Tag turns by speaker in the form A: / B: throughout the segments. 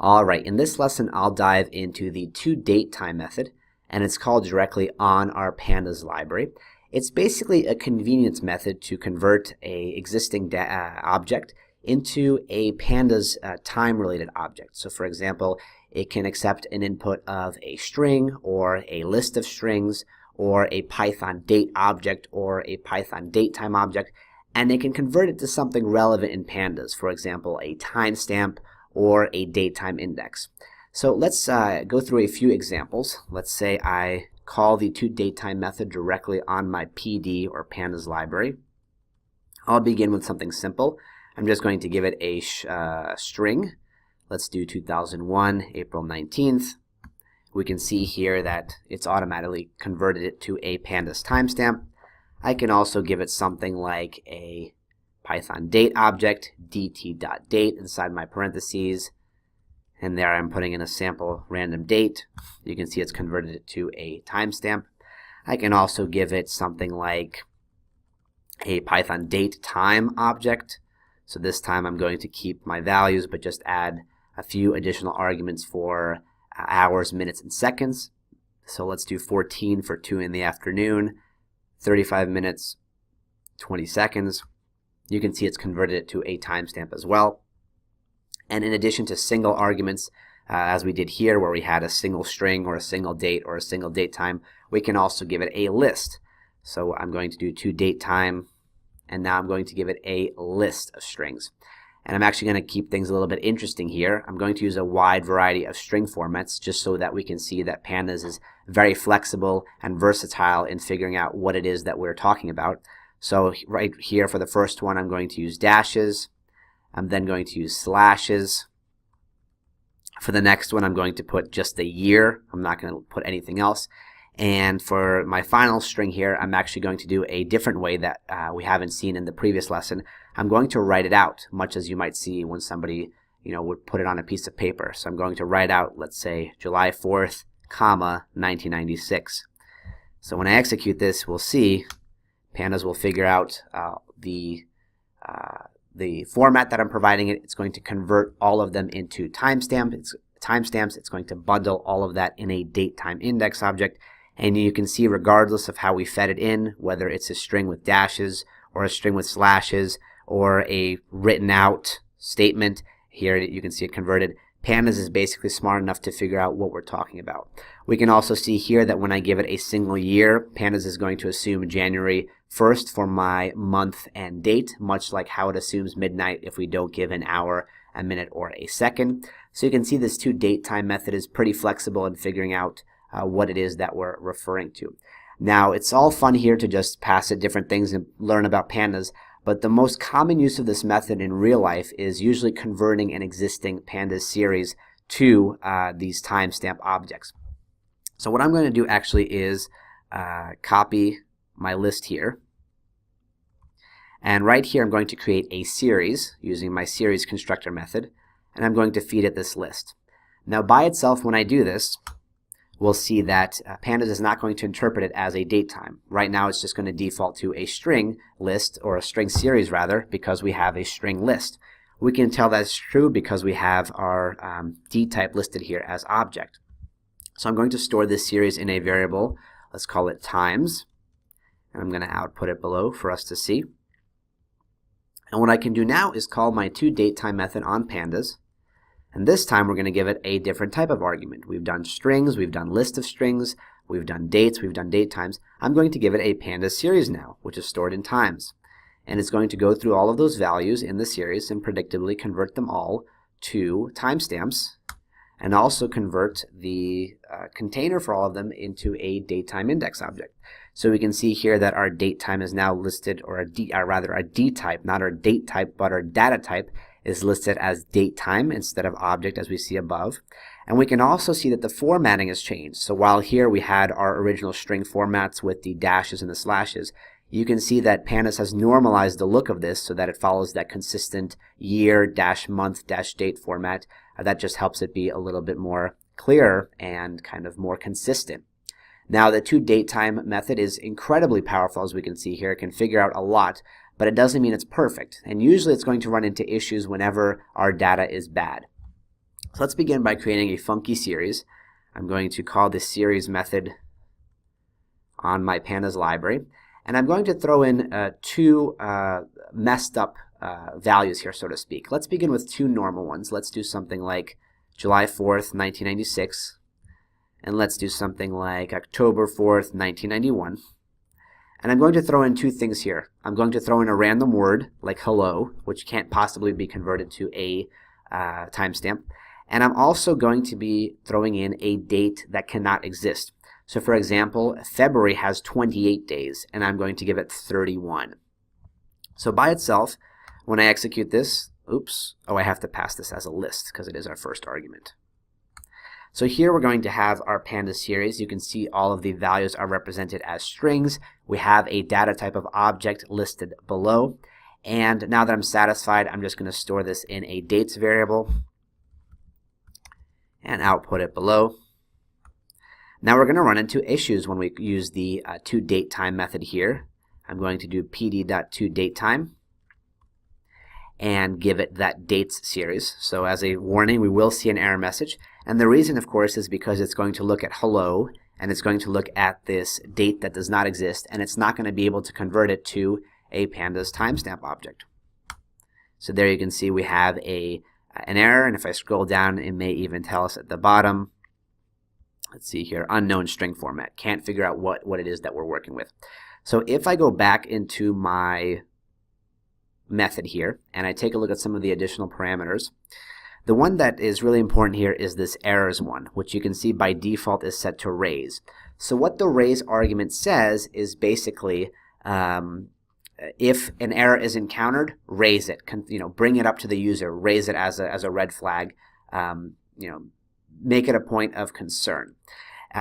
A: All right, in this lesson, I'll dive into the toDateTime method, and it's called directly on our pandas library. It's basically a convenience method to convert a existing object into a pandas time-related object. So for example, it can accept an input of a string or a list of strings or a Python date object or a Python datetime object, and it can convert it to something relevant in pandas, for example, a timestamp or a datetime index. So let's go through a few examples. Let's say I call the toDateTime method directly on my PD or pandas library. I'll begin with something simple. I'm just going to give it a string. Let's do 2001, April 19th. We can see here that it's automatically converted it to a pandas timestamp. I can also give it something like a Python date object, dt.date inside my parentheses, and there I'm putting in a sample random date. You can see it's converted it to a timestamp. I can also give it something like a Python datetime object. So this time I'm going to keep my values but just add a few additional arguments for hours, minutes, and seconds. So let's do 14 for 2 in the afternoon, 35 minutes, 20 seconds. You can see it's converted it to a timestamp as well. And in addition to single arguments, as we did here where we had a single string or a single date or a single date time, we can also give it a list. So I'm going to do toDateTime, and now I'm going to give it a list of strings. And I'm actually going to keep things a little bit interesting here. I'm going to use a wide variety of string formats just so that we can see that pandas is very flexible and versatile in figuring out what it is that we're talking about. So right here for the first one, I'm going to use dashes. I'm then going to use slashes. For the next one, I'm going to put just the year. I'm not going to put anything else. And for my final string here, I'm actually going to do a different way that we haven't seen in the previous lesson. I'm going to write it out, much as you might see when somebody would put it on a piece of paper. So I'm going to write out, let's say, July 4th, comma, 1996. So when I execute this, we'll see pandas will figure out the format that I'm providing it. It's going to convert all of them into timestamps. It's going to bundle all of that in a datetime index object. And you can see, regardless of how we fed it in, whether it's a string with dashes or a string with slashes or a written out statement, here you can see it converted. Pandas is basically smart enough to figure out what we're talking about. We can also see here that when I give it a single year, Pandas is going to assume January 1st for my month and date, much like how it assumes midnight if we don't give an hour, a minute, or a second. So you can see this toDateTime method is pretty flexible in figuring out what it is that we're referring to. Now, it's all fun here to just pass it different things and learn about pandas, but the most common use of this method in real life is usually converting an existing pandas series to these timestamp objects. So what I'm going to do actually is copy my list here. And right here I'm going to create a series using my series constructor method, and I'm going to feed it this list. Now by itself, when I do this, we'll see that pandas is not going to interpret it as a datetime. Right now it's just going to default to a string list, or a string series rather, because we have a string list. We can tell that's true because we have our dtype listed here as object. So I'm going to store this series in a variable. Let's call it times, and I'm going to output it below for us to see. And what I can do now is call my toDateTime method on pandas. And this time we're going to give it a different type of argument. We've done strings, we've done list of strings, we've done dates, we've done date times. I'm going to give it a pandas series now, which is stored in times. And it's going to go through all of those values in the series and predictably convert them all to timestamps, and also convert the container for all of them into a datetime index object. So we can see here that our datetime is now listed, or rather our dtype, not our date type, but our data type is listed as datetime instead of object, as we see above. And we can also see that the formatting has changed. So while here we had our original string formats with the dashes and the slashes, you can see that pandas has normalized the look of this so that it follows that consistent year-month-date format. That just helps it be a little bit more clearer and kind of more consistent. Now, the toDateTime method is incredibly powerful, as we can see here. It can figure out a lot, but it doesn't mean it's perfect. And usually it's going to run into issues whenever our data is bad. So let's begin by creating a funky series. I'm going to call this series method on my pandas library, and I'm going to throw in two messed up values here, so to speak. Let's begin with two normal ones. Let's do something like July 4th, 1996, and let's do something like October 4th, 1991. And I'm going to throw in two things here. I'm going to throw in a random word like hello, which can't possibly be converted to a timestamp. And I'm also going to be throwing in a date that cannot exist. So for example, February has 28 days, and I'm going to give it 31. So by itself, when I execute this, I have to pass this as a list because it is our first argument. So here we're going to have our pandas series. You can see all of the values are represented as strings. We have a data type of object listed below. And now that I'm satisfied, I'm just going to store this in a dates variable and output it below. Now we're going to run into issues when we use the toDateTime method here. I'm going to do pd.toDateTime and give it that dates series. So as a warning, we will see an error message. And the reason, of course, is because it's going to look at hello, and it's going to look at this date that does not exist, and it's not going to be able to convert it to a pandas timestamp object. So there you can see we have an error, and if I scroll down, it may even tell us at the bottom, let's see here, unknown string format. Can't figure out what it is that we're working with. So if I go back into my method here and I take a look at some of the additional parameters, the one that is really important here is this errors one, which you can see by default is set to raise. So what the raise argument says is basically if an error is encountered, raise it, bring it up to the user, raise it as a red flag, make it a point of concern.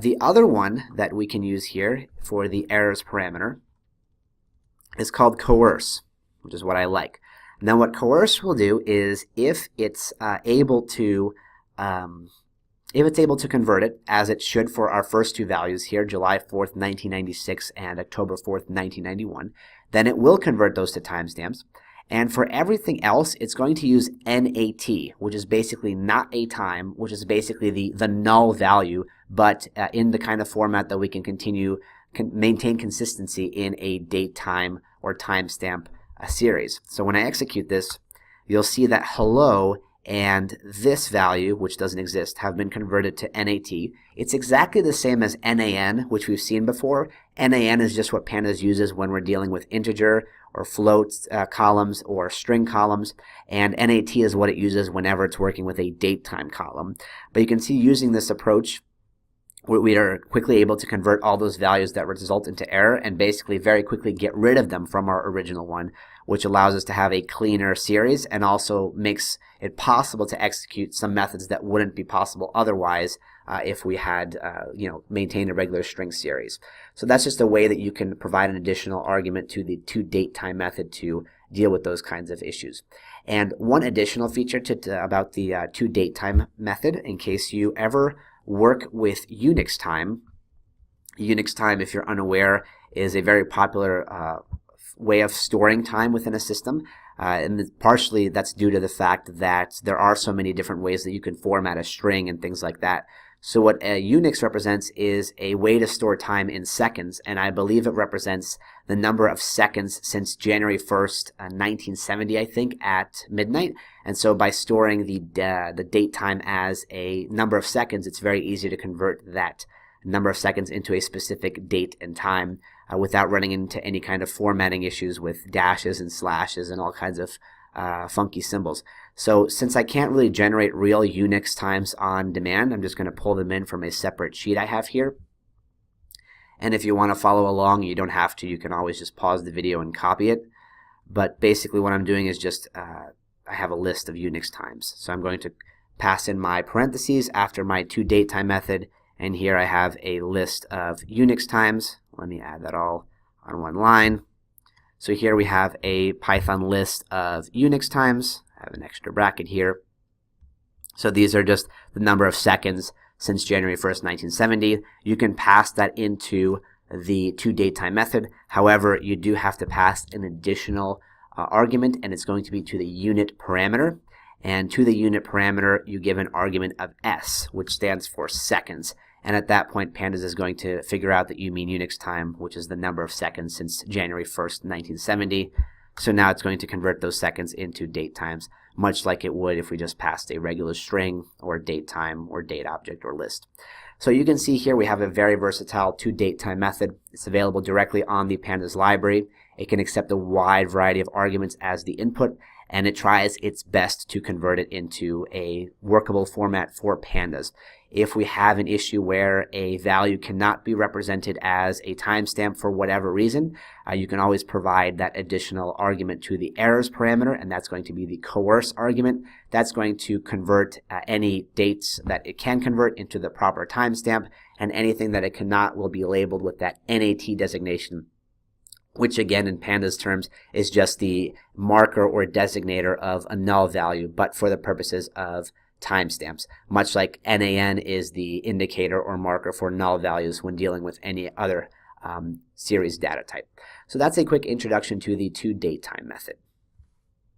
A: The other one that we can use here for the errors parameter is called coerce, which is what I like. Now what coerce will do is if it's able to convert it, as it should for our first two values here, July 4th, 1996 and October 4th, 1991, then it will convert those to timestamps. And for everything else, it's going to use NAT, which is basically not a time, which is basically the null value, but in the kind of format that we can maintain consistency in a date time or timestamp series. So when I execute this, you'll see that hello and this value, which doesn't exist, have been converted to NAT. It's exactly the same as NaN, which we've seen before. NaN is just what pandas uses when we're dealing with integer or float columns or string columns, and NAT is what it uses whenever it's working with a date time column. But you can see using this approach, we are quickly able to convert all those values that result into error and basically very quickly get rid of them from our original one, which allows us to have a cleaner series and also makes it possible to execute some methods that wouldn't be possible otherwise if we had maintained a regular string series. So that's just a way that you can provide an additional argument to the toDateTime method to deal with those kinds of issues. And one additional feature about the toDateTime method, in case you ever work with Unix time. Unix time, if you're unaware, is a very popular way of storing time within a system. And partially that's due to the fact that there are so many different ways that you can format a string and things like that. So what Unix represents is a way to store time in seconds, and I believe it represents the number of seconds since January 1st, 1970, I think, at midnight. And so by storing the date time as a number of seconds, it's very easy to convert that number of seconds into a specific date and time without running into any kind of formatting issues with dashes and slashes and all kinds of funky symbols. So since I can't really generate real Unix times on demand, I'm just going to pull them in from a separate sheet I have here. And if you want to follow along, you don't have to. You can always just pause the video and copy it. But basically what I'm doing is just I have a list of Unix times. So I'm going to pass in my parentheses after my toDateTime method, and here I have a list of Unix times. Let me add that all on one line. So here we have a Python list of Unix times. I have an extra bracket here. So these are just the number of seconds since January 1st, 1970. You can pass that into the toDateTime method. However, you do have to pass an additional argument, and it's going to be to the unit parameter. And to the unit parameter, you give an argument of s, which stands for seconds. And at that point, Pandas is going to figure out that you mean Unix time, which is the number of seconds since January 1st, 1970. So now it's going to convert those seconds into date times, much like it would if we just passed a regular string or date time or date object or list. So you can see here we have a very versatile toDateTime method. It's available directly on the Pandas library. It can accept a wide variety of arguments as the input, and it tries its best to convert it into a workable format for Pandas. If we have an issue where a value cannot be represented as a timestamp for whatever reason, you can always provide that additional argument to the errors parameter, and that's going to be the coerce argument. That's going to convert any dates that it can convert into the proper timestamp, and anything that it cannot will be labeled with that NAT designation, which again in Pandas terms is just the marker or designator of a null value, but for the purposes of timestamps, much like NaN is the indicator or marker for null values when dealing with any other series data type. So that's a quick introduction to the toDateTime method.